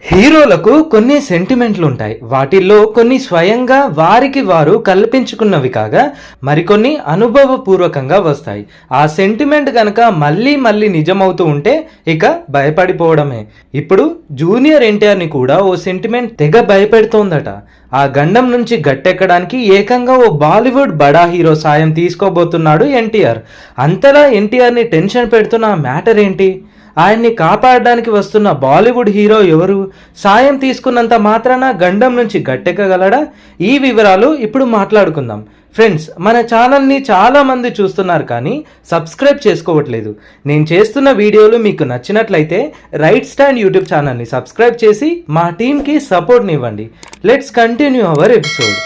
హీరోలకు కొన్ని సెంటిమెంట్లు ఉంటాయి. వాటిల్లో కొన్ని స్వయంగా వారికి వారు కల్పించుకున్నవి కాగా మరికొన్ని అనుభవపూర్వకంగా వస్తాయి. ఆ సెంటిమెంట్ గనక మళ్ళీ మళ్ళీ నిజమవుతూ ఉంటే ఇక భయపడిపోవడమే. ఇప్పుడు జూనియర్ ఎన్టీఆర్ని కూడా ఓ సెంటిమెంట్ తెగ భయపెడుతోందట. ఆ గండం నుంచి గట్టెక్కడానికి ఏకంగా ఓ బాలీవుడ్ బడా హీరో సాయం తీసుకోబోతున్నాడు ఎన్టీఆర్. అంతలా ఎన్టీఆర్ని టెన్షన్ పెడుతున్న మ్యాటర్ ఏంటి? ఆయన్ని కాపాడడానికి వస్తున్న బాలీవుడ్ హీరో ఎవరు? సాయం తీసుకున్నంత మాత్రాన గండం నుంచి గట్టెక్కగలడా? ఈ వివరాలు ఇప్పుడు మాట్లాడుకుందాం. ఫ్రెండ్స్, మన ఛానల్ని చాలామంది చూస్తున్నారు కానీ సబ్స్క్రైబ్ చేసుకోవట్లేదు. నేను చేస్తున్న వీడియోలు మీకు నచ్చినట్లయితే రైట్ స్టాండ్ యూట్యూబ్ ఛానల్ని సబ్స్క్రైబ్ చేసి మా టీంకి సపోర్ట్నివ్వండి. Let's continue our episode.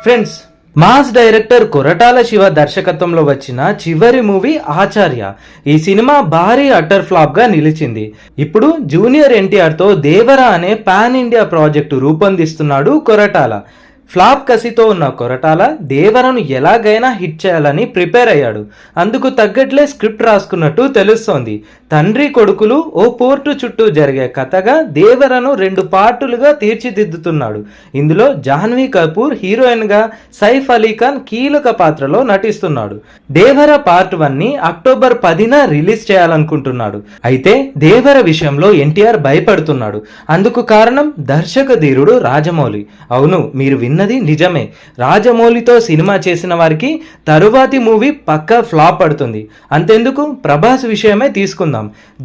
Friends, mass director Koratala Siva దర్శకత్వంలో వచ్చిన చివరి మూవీ ఆచార్య. ఈ సినిమా భారీ అట్టర్ ఫ్లాప్ గా నిలిచింది. ఇప్పుడు జూనియర్ ఎన్టీఆర్ తో దేవరా అనే పాన్ ఇండియా ప్రాజెక్టు రూపొందిస్తున్నాడు కొరటాల. ఫ్లాప్ కసితో ఉన్న కొరటాల దేవరను ఎలాగైనా హిట్ చేయాలని ప్రిపేర్ అయ్యాడు. అందుకు తగ్గట్లే స్క్రిప్ట్ రాసుకున్నట్టు తెలుస్తోంది. తండ్రి కొడుకులు ఓ పోర్టు చుట్టూ జరిగే కథగా దేవరను 2 పార్టులుగా తీర్చిదిద్దుతున్నాడు. ఇందులో జాహ్నవి కపూర్ హీరోయిన్ గా, సైఫ్ అలీ ఖాన్ కీలక పాత్రలో నటిస్తున్నాడు. దేవర పార్ట్ 1ని అక్టోబర్ 10న రిలీజ్ చేయాలనుకుంటున్నాడు. అయితే దేవర విషయంలో ఎన్టీఆర్ భయపడుతున్నాడు. అందుకు కారణం దర్శక ధీరుడు రాజమౌళి. అవును, మీరు విన్నది నిజమే. రాజమౌళితో సినిమా చేసిన వారికి తరువాతి మూవీ పక్కా ఫ్లాప్ పడుతుంది. అంతెందుకు, ప్రభాస్ విషయమే తీసుకుందాం.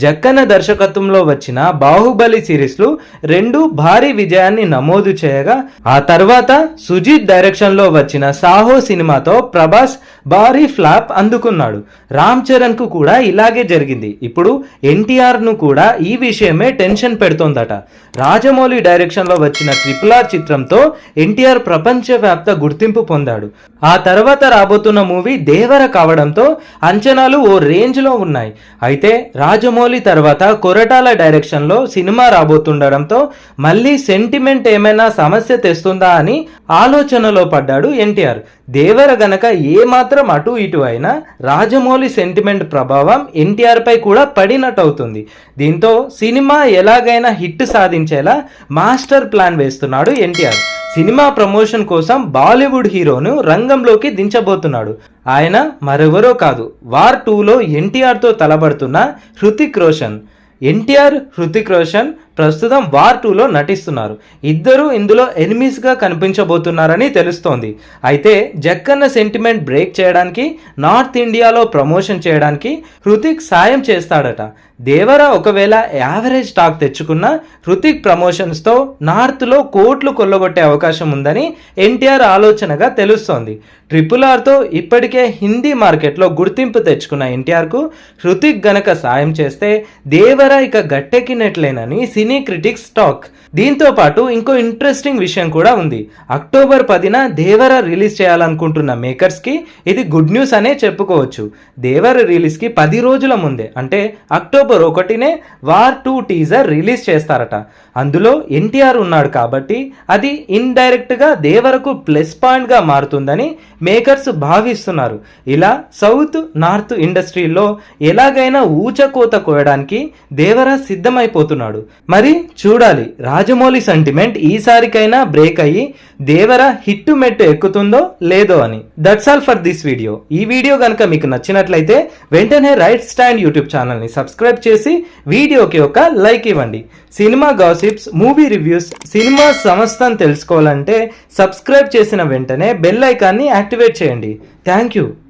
జక్కన్న దర్శకత్వంలో వచ్చిన బాహుబలి సిరీస్లు 2 భారీ విజయాన్ని నమోదు చేయగా ఆ తర్వాత సుజీత్ డైరెక్షన్ లో వచ్చిన సాహో సినిమాతో ప్రభాస్ భారీ ఫ్లాప్ అందుకున్నాడు. రామ్ చరణ్ కు కూడా ఇలాగే జరిగింది. ఇప్పుడు ఎన్టీఆర్ ను కూడా ఈ విషయమే టెన్షన్ పెడుతోందట. రాజమౌళి డైరెక్షన్ లో వచ్చిన RRR చిత్రంతో ఎన్టీఆర్ ప్రపంచవ్యాప్త గుర్తింపు పొందాడు. ఆ తర్వాత రాబోతున్న మూవీ దేవర కావడంతో అంచనాలు ఓ రేంజ్ లో ఉన్నాయి. అయితే రాజమౌళి తర్వాత కొరటాల డైరెక్షన్ లో సినిమా రాబోతుండడంతో మళ్ళీ సెంటిమెంట్ ఏమైనా సమస్య తెస్తుందా అని ఆలోచనలో పడ్డాడు ఎన్టీఆర్. దేవర గనక ఏమాత్రం అటు ఇటు అయినా రాజమౌళి సెంటిమెంట్ ప్రభావం ఎన్టీఆర్ పై కూడా పడినట్టవుతుంది. దీంతో సినిమా ఎలాగైనా హిట్ సాధించేలా మాస్టర్ ప్లాన్ వేస్తున్నాడు ఎన్టీఆర్. సినిమా ప్రమోషన్ కోసం బాలీవుడ్ హీరోను రంగంలోకి దించబోతున్నాడు. ఆయన మరెవరో కాదు, వార్ 2లో ఎన్టీఆర్తో తలబడుతున్న హృతిక్ రోషన్. ఎన్టీఆర్, హృతిక్ రోషన్ ప్రస్తుతం వార్ 2లో నటిస్తున్నారు. ఇద్దరు ఇందులో ఎనిమీస్ గా కనిపించబోతున్నారని తెలుస్తోంది. అయితే జక్కన్న సెంటిమెంట్ బ్రేక్ చేయడానికి, నార్త్ ఇండియాలో ప్రమోషన్ చేయడానికి హృతిక్ సాయం చేస్తాడట. దేవర ఒకవేళ యావరేజ్ టాక్ తెచ్చుకున్న హృతిక్ ప్రమోషన్స్తో నార్త్లో కోట్లు కొల్లగొట్టే అవకాశం ఉందని ఎన్టీఆర్ ఆలోచనగా తెలుస్తోంది. RRRతో ఇప్పటికే హిందీ మార్కెట్లో గుర్తింపు తెచ్చుకున్న ఎన్టీఆర్కు హృతిక్ గనక సాయం చేస్తే దేవర ఇక గట్టెక్కినట్లేనని సినీ క్రిటిక్స్ టాక్. దీంతో పాటు ఇంకో ఇంట్రెస్టింగ్ విషయం కూడా ఉంది. అక్టోబర్ 10న దేవర రిలీజ్ చేయాలనుకుంటున్న మేకర్స్కి ఇది గుడ్ న్యూస్ అనే చెప్పుకోవచ్చు. దేవర రిలీజ్కి 10 రోజుల ముందే, అంటే అక్టోబర్ 1నే వార్ 2 టీజర్ రిలీజ్ చేస్తారట. అందులో ఎన్టీఆర్ ఉన్నాడు కాబట్టి అది ఇండైరెక్ట్ గా దేవరకు ప్లస్ పాయింట్ గా మారుతుందని మేకర్స్ భావిస్తున్నారు. ఇలా సౌత్ నార్త్ ఇండస్ట్రీలో ఎలాగైనా ఊచకోత కోయడానికి దేవర సిద్ధమైపోతున్నాడు. మరి చూడాలి, రాజమౌళి సెంటిమెంట్ ఈసారికైనా బ్రేక్ అయ్యి దేవర హిట్టు మెట్టు ఎక్కుతుందో లేదో అని. That's all for this video. ఈ వీడియో కనుక మీకు నచ్చినట్లయితే వెంటనే రైట్ స్టాండ్ యూట్యూబ్ ఛానల్ని సబ్స్క్రైబ్ చేసి వీడియోకి ఒక లైక్ ఇవ్వండి. Cinema gossips, movie reviews, cinema సమస్తం తెలుసుకోవాలంటే సబ్స్క్రైబ్ చేసిన వెంటనే బెల్ ఐకాన్ని యాక్టివేట్ చేయండి. Thank you.